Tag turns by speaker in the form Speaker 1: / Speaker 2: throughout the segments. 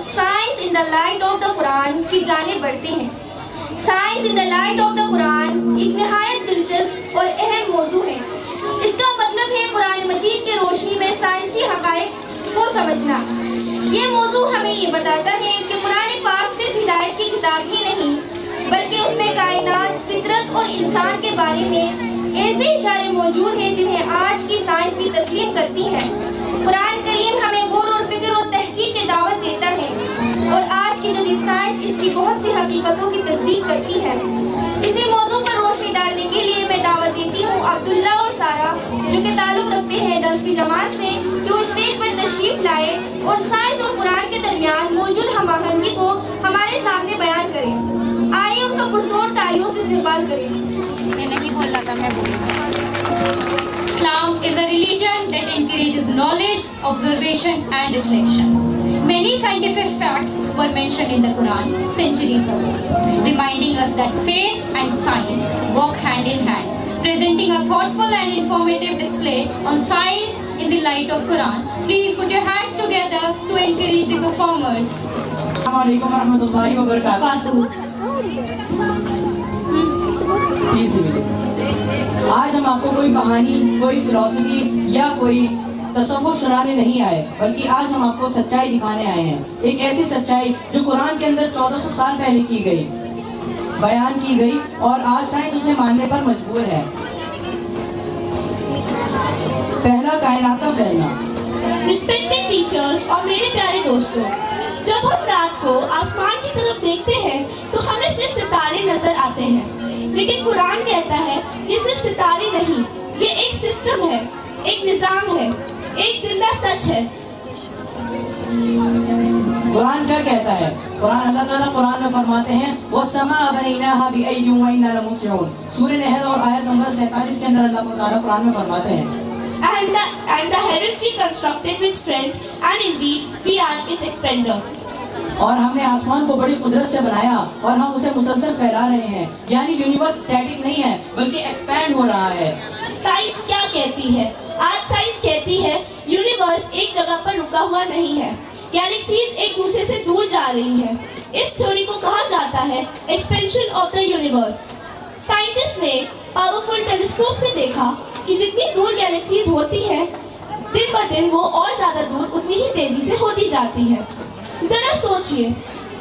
Speaker 1: Science in the light of the Quran کی جانب بڑھتے ہیں۔ Science in the light of the Quran ایک نہایت دلچسپ اور اہم موضوع ہے۔ اس کا مطلب ہے قرآن مجید کی روشنی میں سائنسی حقائق کو سمجھنا۔ یہ موضوع ہمیں یہ بتاتا ہے کہ قرآن پاک صرف ہدایت کی کتاب ہی نہیں بلکہ اس میں کائنات، فطرت اور انسان کے بارے میں ایسے اشارے موجود ہیں جنہیں آج کی سائنس بھی تسلیم کرتی ہے۔ قرآن کریم ہمیں غور اور فکر اور تحقیق کی دعوت دیتا ہے اور آج کی جدید سائنس اس کی بہت سی حقیقتوں کی تصدیق کرتی ہے۔ اسی موضوع پر روشنی ڈالنے کے لیے میں دعوت دیتی ہوں عبداللہ اور سارہ، جو کہ تعلق رکھتے ہیں 10ویں جماعت سے، کہ وہ اسٹیج پر تشریف لائے اور سائنس اور قرآن کے درمیان موجود ہم آہنگی کو ہمارے سامنے بیان کریں۔ آئیے ان کا پرزور تالیوں سے استقبال کریں۔
Speaker 2: میں نہیں بول رہا تھا، میں Islam is a religion that encourages knowledge, observation and reflection. Many scientific facts were mentioned in the Quran centuries ago, reminding us that faith and science walk hand in hand, presenting a thoughtful and informative display on science in the light of Quran. Please put your hands together to encourage the performers.
Speaker 3: Assalamu alaikum warahmatullahi wabarakatuh. Please be with me. آج ہم آپ کو کوئی کہانی، کوئی فلسفی یا کوئی تصوف سنانے نہیں آئے، بلکہ آج ہم آپ کو سچائی دکھانے آئے ہیں۔ ایک ایسی سچائی جو قرآن کے اندر 1400 سال پہلے کی گئی، بیان کی گئی اور آج سائنس اسے ماننے پر مجبور ہے۔ پہلا، کائنات کا پھیلنا۔
Speaker 4: رسپیکٹڈ ٹیچرز اور میرے پیارے دوستوں، جب ہم رات کو آسمان کی طرف دیکھتے ہیں تو ہمیں صرف ستارے نظر آتے ہیں، لیکن قرآن کہتا ہے یہ صرف ستارے نہیں، یہ ایک سسٹم ہے، ایک نظام ہے، ایک زندہ سچ ہے۔
Speaker 3: قرآن کیا کہتا ہے؟ قرآن اللہ تعالیٰ قرآن میں فرماتے ہیں وَالسَّمَاءَ بَنَيْنَاهَا بِأَيْدٍ وَإِنَّا لَمُوسِعُونَ۔ سورہ نحل اور آیت نمبر 47 کے اندر اللہ تعالیٰ قرآن میں فرماتے ہیں
Speaker 4: And the heavens we constructed with strength, and indeed we are its expender.
Speaker 3: اور ہم نے آسمان کو بڑی قدرت سے بنایا اور ہم اسے مسلسل پھیلا رہے ہیں، یعنی یونیورس اسٹیٹک نہیں ہے بلکہ ایکسپینڈ ہو رہا ہے۔
Speaker 4: سائنس کیا کہتی ہے؟ آج سائنس کہتی ہے یونیورس ایک جگہ پر رکا ہوا نہیں ہے، گیلیکسیز ایک دوسرے سے دور جا رہی ہیں۔ اس تھیوری کو کہا جاتا ہے expansion of the universe. Scientist نے پاورفل ٹیلیسکوپ سے دیکھا کہ جتنی دور گیلیکسیز ہوتی ہیں دن بہ دن وہ اور زیادہ دور اتنی ہی تیزی سے ہوتی جاتی ہے۔ ذرا سوچئے،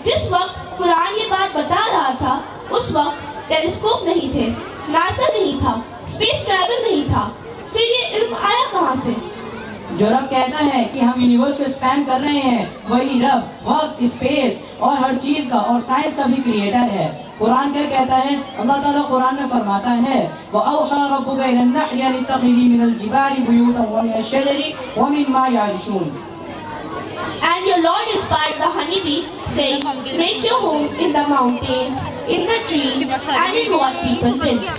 Speaker 4: جس وقت قرآن یہ بات بتا رہا تھا اس وقت ٹیلیسکوپ نہیں تھے، ناسا نہیں تھا، اسپیس ٹریول نہیں تھا، پھر یہ علم آیا کہاں سے؟
Speaker 3: جو رب کہتا ہے کہ ہم یونیورس کو ایکسپینڈ کر رہے ہیں وہی رب وقت، اسپیس اور ہر چیز کا اور سائنس کا بھی کریٹر ہے۔ قرآن کیا کہتا ہے؟ اللہ تعالیٰ قرآن میں فرماتا ہے وَأَوْحَىٰ رَبُّكَ إِلَى النَّحْلِ أَنِ اتَّخِذِي مِنَ الْجِبَالِ بُيُوتًا وَمِنَ الشَّجَرِ وَمِمَّا يَعْرِشُونَ۔
Speaker 4: And your Lord inspired the honeybee, saying, make your homes in the mountains, in the trees, and in what people build.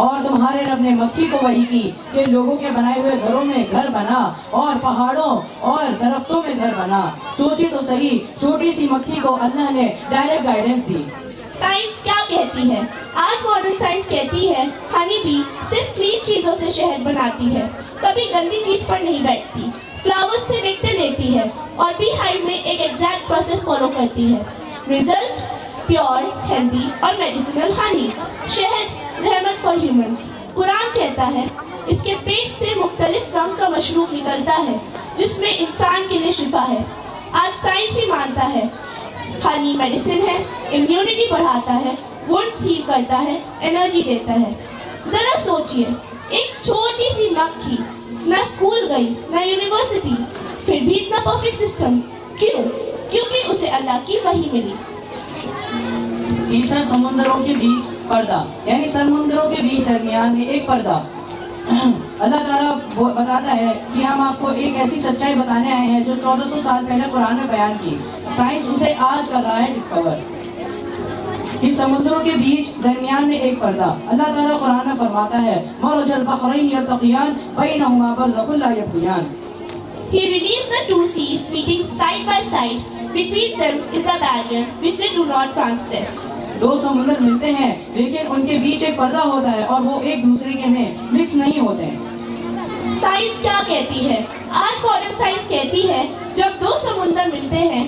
Speaker 3: اور تمہارے رب نے مکھی کو وحی کی کہ لوگوں کے بنائے ہوئے گھروں میں گھر بنا اور پہاڑوں اور درختوں میں گھر بنا۔ سوچی تو صحیح، چھوٹی سی مکھی کو اللہ نے ڈائریکٹ گائیڈنس دی۔
Speaker 4: سائنس کیا کہتی ہے؟ آج ماڈرن سائنس کہتی ہے ہنی بی صرف کلین چیزوں سے شہد بناتی ہے، کبھی گندی چیز پر نہیں بیٹھتی، فلاورز سے نیکٹر لیتی ہے اور بی ہائیو میں ایک ایگزیکٹ پروسیس فالو کرتی ہے۔ ریزلٹ پیور، ہیلدی اور میڈیسنل ہنی، شہد رحمت فار ہیومنز۔ قرآن کہتا ہے اس کے پیٹ سے مختلف رنگ کا مشروب نکلتا ہے جس میں انسان کے لیے شفا ہے۔ آج سائنس بھی مانتا ہے ہنی میڈیسن ہے، امیونٹی بڑھاتا ہے، وونڈز ہیل کرتا ہے، انرجی دیتا ہے۔ ذرا سوچئے، ایک چھوٹی سی مکھی نہ اسکول گئی نہ یونیورسٹی، پھر بھی اتنا پرفیکٹ سسٹم کیوں؟ کیونکہ اسے اللہ کی وحی ملی۔
Speaker 3: تیسرا، سمندروں کے بیچ پردہ، یعنی سمندروں کے بیچ درمیان میں ایک پردہ۔ اللہ تعالیٰ بتاتا ہے کہ ہم آپ کو ایک ایسی سچائی بتانے آئے ہیں جو 1400 سال پہلے قرآن میں بیان کی، سائنس اسے آج کر رہا ہے ڈسکور۔ کہ سمندروں کے بیچ درمیان میں ایک پردہ، اللہ تعالیٰ قرآن میں فرماتا ہے مرج البحرین یلتقیان بینہما برزخ لا یبغیان۔
Speaker 4: He released the two seas meeting side by side. Between them is a barrier which they do not transgress.
Speaker 3: دو سمندر ملتے ہیں لیکن ان کے بیچ ایک پردہ ہوتا ہے اور وہ ایک دوسرے کے میں مکس نہیں ہوتے
Speaker 4: سائنس کیا کہتی ہے؟ آج ماڈرن سائنس کہتی ہے جب دو سمندر ملتے ہیں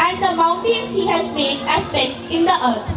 Speaker 4: And the mountains he has made as pegs in the earth.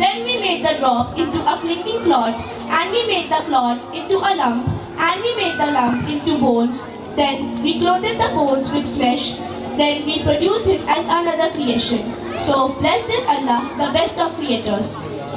Speaker 4: Then we made the drop into a clinging clot, and we made the clot into a lump, and we made the lump into bones. Then we clothed the bones with flesh. Then we produced it as another creation. So blessed is Allah, the best of creators.